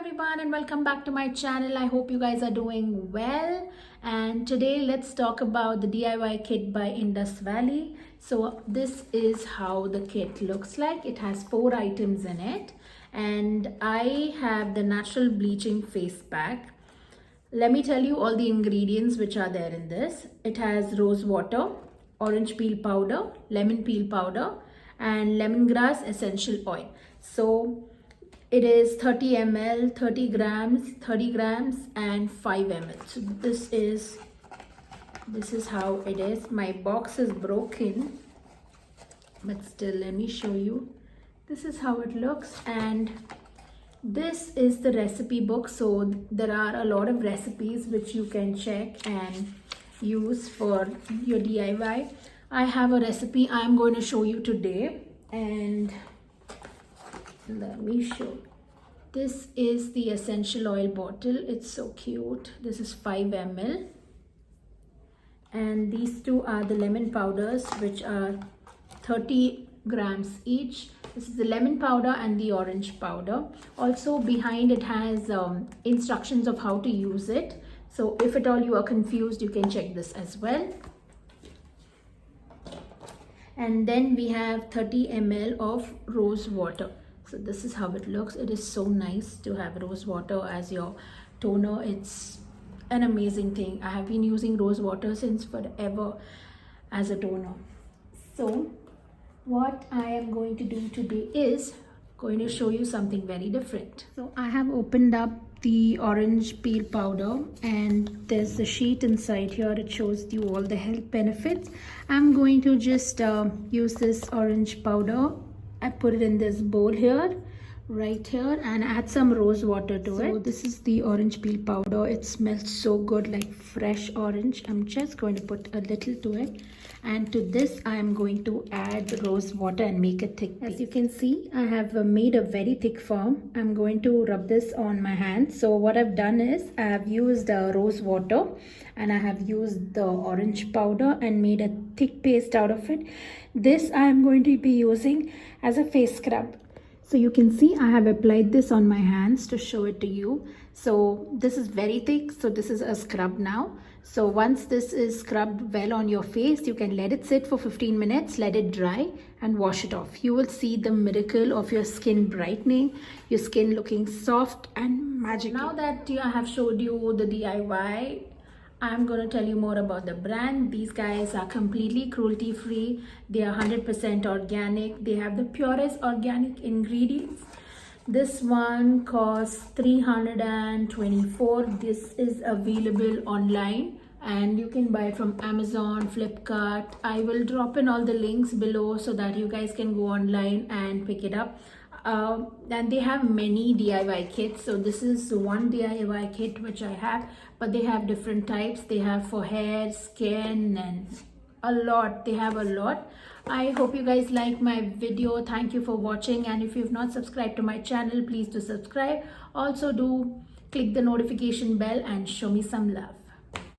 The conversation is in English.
everyone and welcome back to my channel. I hope you guys are doing well, and today let's talk about the DIY kit by Indus Valley. So this is how the kit looks like. It has 4 items in it, and I have the natural bleaching face pack. Let me tell you all the ingredients which are there in this. It has rose water, orange peel powder, lemon peel powder, and lemongrass essential oil. So it is 30 ml, 30 grams and 5 ml. So this is how it is. My box is broken, but still let me show you. This is how it looks, and this is the recipe book. So there are a lot of recipes which you can check and use for your DIY. I have a recipe I'm going to show you today, and let me show. This is the essential oil bottle. It's so cute. This is 5 ml, and these two are the lemon powders, which are 30 grams each. This is the lemon powder and the orange powder. Also behind it has instructions of how to use it. So if at all you are confused, you can check this as well. And then we have 30 ml of rose water. So this is how it looks. It is so nice to have rose water as your toner. It's an amazing thing. I have been using rose water since forever as a toner. So what I am going to do today is going to show you something very different. So I have opened up the orange peel powder, and there's the sheet inside here. It shows you all the health benefits. I'm going to just use this orange powder. I put it in this bowl here, right here, and add some rose water to it. So this is the orange peel powder. It smells so good, like fresh orange. I'm just going to put a little to it, and to this I am going to add rose water and make it thick. As you can see, I have made a very thick form. I'm going to rub this on my hand. So what I've done is I have used rose water, and I have used the orange powder and made a thick paste out of it. This I am going to be using as a face scrub. So you can see I have applied this on my hands to show it to you. So this is very thick. So this is a scrub now. So once this is scrubbed well on your face, you can let it sit for 15 minutes, let it dry, and wash it off. You will see the miracle of your skin brightening, your skin looking soft and magical. Now that I have showed you the DIY, I'm going to tell you more about the brand. These guys are completely cruelty free. They are 100% organic. They have the purest organic ingredients. This one costs $324. This is available online, and you can buy it from Amazon, Flipkart. I will drop in all the links below so that you guys can go online and pick it up. And they have many DIY kits. So this is one DIY kit which I have, but they have different types. They have for hair, skin, and a lot. They have a lot. I hope you guys like my video. Thank you for watching, and if you've not subscribed to my channel, please do subscribe. Also do click the notification bell and show me some love.